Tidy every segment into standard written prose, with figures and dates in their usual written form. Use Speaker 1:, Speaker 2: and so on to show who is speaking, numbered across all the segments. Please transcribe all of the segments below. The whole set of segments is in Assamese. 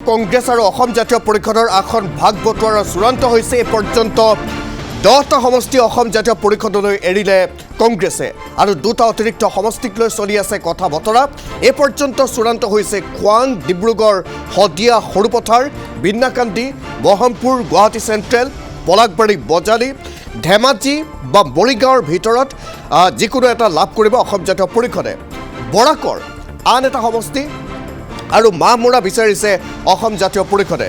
Speaker 1: কংগ্ৰেছ আৰু অসম জাতীয় পৰিষদৰ আসন ভাগ বটোৱাৰা চূড়ান্ত হৈছে। এই পৰ্যন্ত 10টা সমষ্টি অসম জাতীয় পৰিষদলৈ এৰিলে কংগ্ৰেছে আৰু 2টা অতিৰিক্ত সমষ্টিক লৈ চলি আছে কথা বতৰা। এই পৰ্যন্ত চূড়ান্ত হৈছে খোৱাং, ডিব্ৰুগড়, শদিয়া, সৰুপথাৰ, বিন্নাকান্দি, বহৰমপুৰ, গুৱাহাটী চেণ্ট্ৰেল, পলাশবাৰী, বজালী, ধেমাজি বা মৰিগাঁৱৰ ভিতৰত যিকোনো এটা লাভ কৰিব অসম জাতীয় পৰিষদে। বৰাকৰ আন এটা সমষ্টি আৰু মাহমৰা বিচাৰিছে অসম জাতীয় পৰিষদে।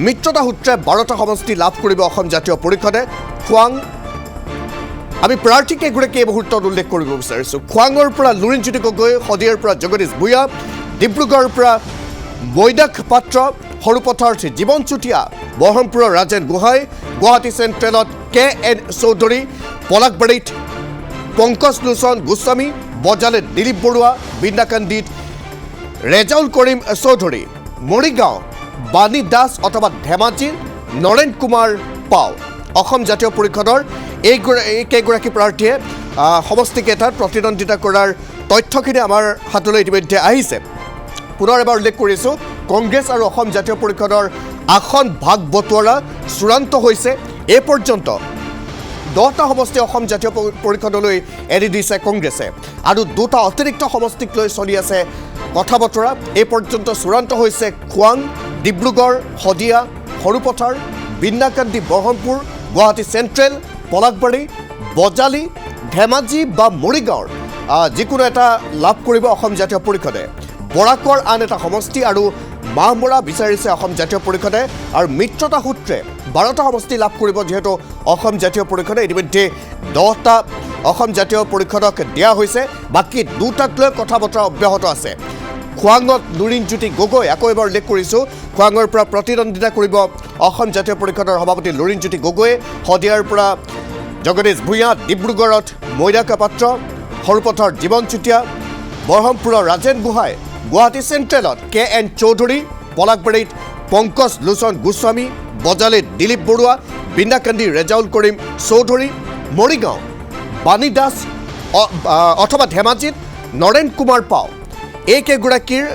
Speaker 1: মিত্ৰতা সূত্ৰে 12টা সমষ্টি লাভ কৰিব অসম জাতীয় পৰিষদে। খোৱাং আমি প্ৰাৰ্থীকেইগৰাকী এই মুহূৰ্তত উল্লেখ কৰিব বিচাৰিছোঁ। খোৱাঙৰ পৰা লুৰিণজ্যোতি গগৈ, শদিয়াৰ পৰা জগদীশ ভূঞা, ডিব্ৰুগড়ৰ পৰা মৈদাক পাত্ৰ, সৰুপথাৰত জীৱন চুতীয়া, বহৰমপুৰৰ ৰাজেন গোহাঁই, গুৱাহাটী চেণ্ট্ৰেলত KN চৌধুৰী, পলাশবাৰীত পংকজ লোচন গোস্বামী, বজালীত দিলীপ বৰুৱা, বিন্নাকান্দিত ৰেজাউল কৰিম চৌধুৰী, মৰিগাঁও বাণী দাস অথবা ধেমাজিৰ নৰেন কুমাৰ পাও। অসম জাতীয় পৰিষদৰ এইকেইগৰাকী প্ৰাৰ্থীয়ে সমষ্টিকেইটাত প্ৰতিদ্বন্দ্বিতা কৰাৰ তথ্যখিনি আমাৰ হাতলৈ ইতিমধ্যে আহিছে। পুনৰ এবাৰ উল্লেখ কৰিছোঁ, কংগ্ৰেছ আৰু অসম জাতীয় পৰিষদৰ আসন ভাগ বটোৱাৰা চূড়ান্ত হৈছে। এই পৰ্যন্ত 10টা সমষ্টি অসম জাতীয় পৰিষদলৈ এৰি দিছে কংগ্ৰেছে আৰু 2টা অতিৰিক্ত সমষ্টিক লৈ চলি আছে কথা বতৰা। এই পৰ্যন্ত চূড়ান্ত হৈছে খোৱাং, ডিব্ৰুগড়, শদিয়া, সৰুপথাৰ, বিন্নাকান্দি, বহৰমপুৰ, গুৱাহাটী চেণ্ট্ৰেল, পলাশবাৰী, বজালী, ধেমাজি বা মৰিগাঁৱৰ যিকোনো এটা লাভ কৰিব অসম জাতীয় পৰিষদে। বৰাকৰ আন এটা সমষ্টি আৰু মাহমৰা বিচাৰিছে অসম জাতীয় পৰিষদে আৰু মিত্ৰতা সূত্ৰে 12টা সমষ্টি লাভ কৰিব যিহেতু অসম জাতীয় পৰিষদে। ইতিমধ্যে 10টা অসম জাতীয় পৰিষদক দিয়া হৈছে, বাকী 2টাক লৈ কথা বতৰা অব্যাহত আছে। খোৱাঙত লুৰিণজ্যোতি গগৈ, আকৌ এবাৰ উল্লেখ কৰিছোঁ, খোৱাঙৰ পৰা প্ৰতিদ্বন্দ্বিতা কৰিব অসম জাতীয় পৰিষদৰ সভাপতি লুৰিণজ্যোতি গগৈয়ে। শদিয়াৰ পৰা জগদীশ ভূঞা, ডিব্ৰুগড়ত মৈদাকা পাত্ৰ, সৰুপথাৰ জীৱন চুতীয়া, বৰহমপুৰৰ ৰাজেন গোহাঁই, গুৱাহাটী চেণ্ট্ৰেলত KN চৌধুৰী, পলাশবাৰীত পংকজ লোচন গোস্বামী, বজালীত দিলীপ বৰুৱা, বিন্নাকান্দি ৰেজাউল কৰিম চৌধুৰী, মৰিগাঁও বাণী দাস অথবা ধেমাজিত নৰেন কুমাৰ পাও। এইকেইগৰাকীৰ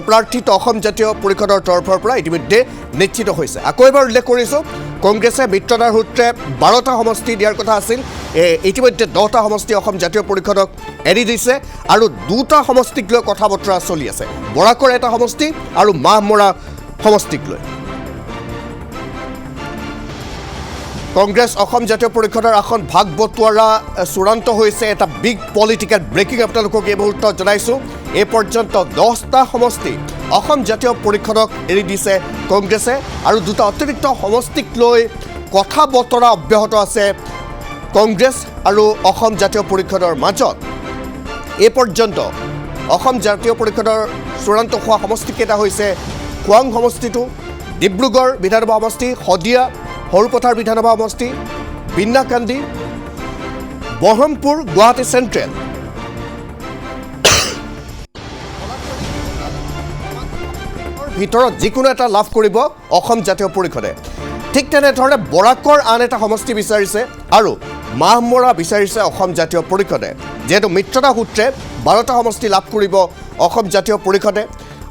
Speaker 1: প্ৰাৰ্থীত অসম জাতীয় পৰিষদৰ তৰফৰ পৰা ইতিমধ্যে নিশ্চিত হৈছে। আকৌ এবাৰ উল্লেখ কৰিছোঁ, কংগ্ৰেছে মিত্ৰতাৰ সূত্ৰে 12টা সমষ্টি দিয়াৰ কথা আছিল। ইতিমধ্যে 10টা সমষ্টি অসম জাতীয় পৰিষদক এৰি দিছে আৰু 2টা সমষ্টিক লৈ কথা বতৰা চলি আছে। বৰাকৰ এটা সমষ্টি আৰু মাহমৰা সমষ্টিক লৈ। কংগ্ৰেছ অসম জাতীয় পৰিষদৰ আসন ভাগ বটোৱাৰা চূড়ান্ত হৈছে। এটা বিগ পলিটিকেল ব্ৰেকিং আপোনালোকক এই মুহূৰ্তত জনাইছোঁ। এই পৰ্যন্ত 10টা সমষ্টি অসম জাতীয় পৰিষদক এৰি দিছে কংগ্ৰেছে আৰু 2টা অতিৰিক্ত সমষ্টিক লৈ কথা বতৰা অব্যাহত আছে কংগ্ৰেছ আৰু অসম জাতীয় পৰিষদৰ মাজত। এই পৰ্যন্ত অসম জাতীয় পৰিষদৰ চূড়ান্ত হোৱা সমষ্টিকেইটা হৈছে খোৱাং সমষ্টিটো, ডিব্ৰুগড় বিধানসভা সমষ্টি, শদিয়া, সৰুপথাৰ বিধানসভা সমষ্টি, বিন্নাকান্দি, বহৰমপুৰ, গুৱাহাটী চেণ্ট্ৰেল, ভিতৰত যিকোনো এটা লাভ কৰিব অসম জাতীয় পৰিষদে। ঠিক তেনেধৰণে বৰাকৰ আন এটা সমষ্টি বিচাৰিছে আৰু মাহমৰা বিচাৰিছে অসম জাতীয় পৰিষদে। যিহেতু মিত্ৰতা সূত্ৰে 12টা সমষ্টি লাভ কৰিব অসম জাতীয় পৰিষদে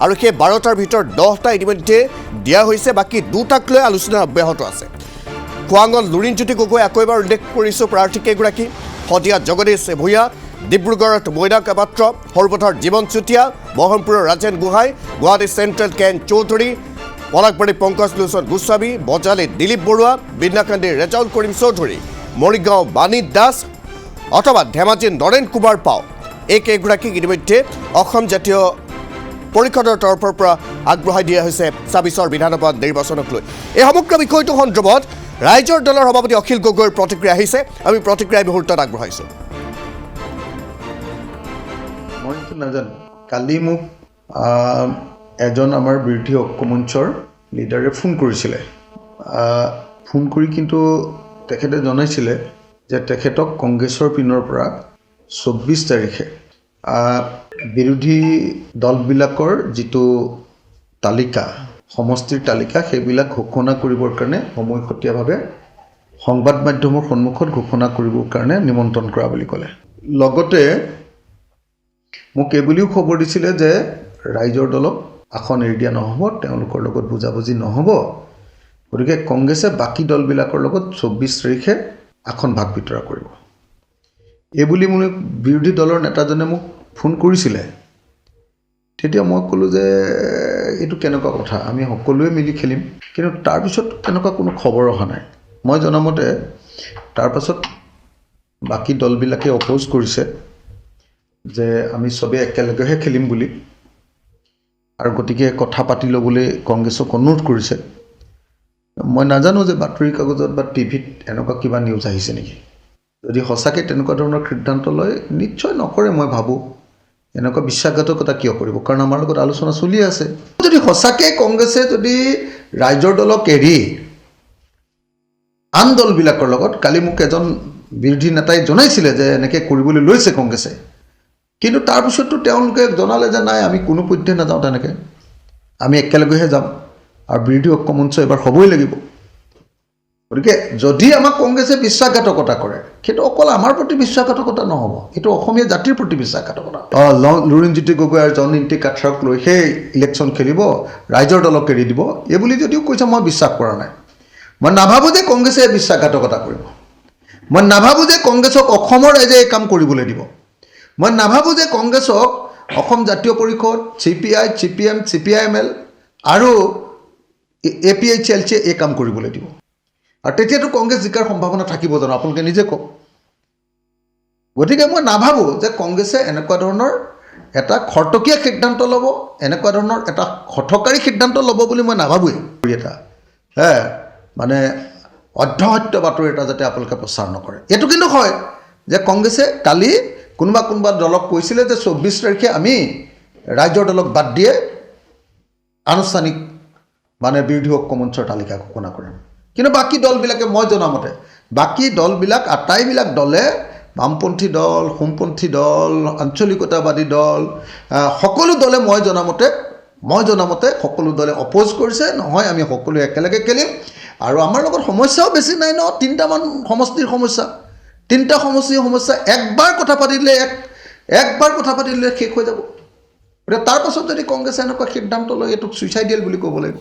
Speaker 1: আৰু সেই 12টাৰ ভিতৰত 10টা ইতিমধ্যে দিয়া হৈছে, বাকী 2টাক লৈ আলোচনা অব্যাহত আছে। খোৱাঙত লুৰিণজ্যোতি গগৈ, আকৌ এবাৰ উল্লেখ কৰিছোঁ প্ৰাৰ্থীকেইগৰাকী। শদিয়াত জগদীশ ভূঞা, ডিব্ৰুগড়ত মৈদাকা পাত্ৰ, সৰুপথাৰ জীৱন চুতীয়া, বহৰমপুৰৰ ৰাজেন গোহাঁই, গুৱাহাটী চেণ্ট্ৰেল KN চৌধুৰী, পলাশবাৰী পংকজ লোচন গোস্বামী, বজালীত দিলীপ বৰুৱা, বিন্নাকান্দিৰ ৰেজাউল কৰিম চৌধুৰী, মৰিগাঁও বাণী দাস অথবা ধেমাজিৰ নৰেন কুমাৰ পাও। এইকেইগৰাকীক ইতিমধ্যে অসম জাতীয় পৰিষদৰ তৰফৰ পৰা আগবঢ়াই দিয়া হৈছে 26ৰ বিধানসভা নিৰ্বাচনক লৈ। এই সমগ্ৰ বিষয়টো সন্দৰ্ভত ৰাইজৰ দলৰ সভাপতি অখিল গগৈৰ প্ৰতিক্ৰিয়া আহিছে। আমি প্ৰতিক্ৰিয়া মুহূৰ্তত আগবঢ়াইছোঁ।
Speaker 2: মইতো নাজানো, কালি মোক এজন আমাৰ বিৰোধী ঐক্যমঞ্চৰ লিডাৰে ফোন কৰিছিলে। ফোন কৰি কিন্তু তেখেতে জনাইছিলে যে তেখেতক কংগ্ৰেছৰ পিনৰ পৰা 24 তাৰিখে বিৰোধী দলবিলাকৰ যিটো তালিকা, সমষ্টিৰ তালিকা, সেইবিলাক ঘোষণা কৰিবৰ কাৰণে সময়সতীয়াভাৱে সংবাদ মাধ্যমৰ সন্মুখত ঘোষণা কৰিবৰ কাৰণে নিমন্ত্ৰণ কৰা বুলি ক'লে। লগতে মোক এই বুলিও খবৰ দিছিলে যে ৰাইজৰ দলক আসন এৰি দিয়া নহ'ব, তেওঁলোকৰ লগত বুজাবুজি নহ'ব, গতিকে কংগ্ৰেছে বাকী দলবিলাকৰ লগত 24 তাৰিখে আসন ভাগ বিতৰা কৰিব। এইবুলি মোক বিৰোধী দলৰ নেতাজনে মোক ফোন কৰিছিলে। তেতিয়া মই ক'লোঁ যে এইটো কেনেকুৱা কথা, আমি সকলোৱে মিলি খেলিম, কিন্তু তাৰপিছত তেনেকুৱা কোনো খবৰ অহা নাই। মই জনামতে তাৰপাছত বাকী দলবিলাকে অপ'জ কৰিছে যে আমি চবেই একেলগেহে খেলিম বুলি, আৰু গতিকে কথা পাতি ল'বলৈ কংগ্ৰেছক অনুৰোধ কৰিছে। মই নাজানো যে বাতৰি কাগজত বা টিভিত এনেকুৱা কিবা নিউজ আহিছে নেকি। যদি সঁচাকৈ তেনেকুৱা ধৰণৰ সিদ্ধান্ত লয়, নিশ্চয় নকৰে মই ভাবোঁ। এনেকুৱা বিশ্বাসঘাতকতা কিয় কৰিব, কাৰণ আমাৰ লগত আলোচনা চলি আছে। যদি সঁচাকৈ কংগ্ৰেছে যদি ৰাইজৰ দলক এৰি আন দলবিলাকৰ লগত, কালি মোক এজন বিৰোধী নেতাই জনাইছিলে যে এনেকৈ কৰিবলৈ লৈছে কংগ্ৰেছে, কিন্তু তাৰপিছততো তেওঁলোকে জনালে যে নাই, আমি কোনো পধ্যে নাযাওঁ, তেনেকৈ আমি একেলগেহে যাম, আৰু বিৰোধী ঐক্য মঞ্চ এবাৰ হ'বই লাগিব। গতিকে যদি আমাক কংগ্ৰেছে বিশ্বাসঘাতকতা কৰে, সেইটো অকল আমাৰ প্ৰতি বিশ্বাসঘাতকতা নহ'ব, এইটো অসমীয়া জাতিৰ প্ৰতি বিশ্বাসঘাতকতা। লুৰিণজ্যোতি গগৈ আৰু জয়ন্তী কাছাৰক লৈ সেই ইলেকশ্যন খেলিব, ৰাইজৰ দলক এৰি দিব, এইবুলি যদিও কৈছে মই বিশ্বাস কৰা নাই। মই নাভাবোঁ যে কংগ্ৰেছে বিশ্বাসঘাতকতা কৰিব। মই নাভাবোঁ যে কংগ্ৰেছক অসমৰ ৰাইজে এই কাম কৰিবলৈ দিব। মই নাভাবোঁ যে কংগ্ৰেছক অসম জাতীয় পৰিষদ, CPI, CPM, CPIML আৰু APHLC এই কাম কৰিবলৈ দিব। আৰু তেতিয়াতো কংগ্ৰেছ জিকাৰ সম্ভাৱনা থাকিব জানো, আপোনালোকে নিজে কওক। গতিকে মই নাভাবোঁ যে কংগ্ৰেছে এনেকুৱা ধৰণৰ এটা খৰতকীয়া সিদ্ধান্ত ল'ব, এনেকুৱা ধৰণৰ এটা হঠকাৰী সিদ্ধান্ত ল'ব বুলি মই নাভাবোঁৱেই। এটা মানে অৰ্ধসত্য বাতৰি এটা যাতে আপোনালোকে প্ৰচাৰ নকৰে। এইটো কিন্তু হয় যে কংগ্ৰেছে কালি কোনোবা দলক কৈছিলে যে 24 তাৰিখে আমি ৰাইজৰ দলক বাদ দিয়ে আনুষ্ঠানিক মানে বিৰোধী ঐক্য মঞ্চৰ তালিকা ঘোষণা কৰিম। কিন্তু বাকী দলবিলাকে, মই জনামতে বাকী দলবিলাক, আটাইবিলাক দলে, বামপন্থী দল, সোমপন্থী দল, আঞ্চলিকতাবাদী দল, সকলো দলে মই জনামতে সকলো দলে অপ'জ কৰিছে। নহয়, আমি সকলোৱে একেলগে খেলিম, আৰু আমাৰ লগত সমস্যাও বেছি নাই ন, 3টামান সমষ্টিৰ সমস্যা, 3টা সমষ্টিৰ সমস্যা একবাৰ কথা পাতিলে শেষ হৈ যাব। গতিকে তাৰপাছত যদি কংগ্ৰেছে এনেকুৱা সিদ্ধান্ত লয়, এইটোক ছুইচাইডিয়েল বুলি ক'ব লাগিব।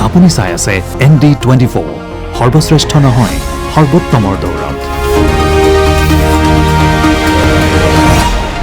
Speaker 3: আপুনি চাই আছে ND24, সৰ্বশ্ৰেষ্ঠ নহয়, সৰ্বোত্তমৰ দৌৰত।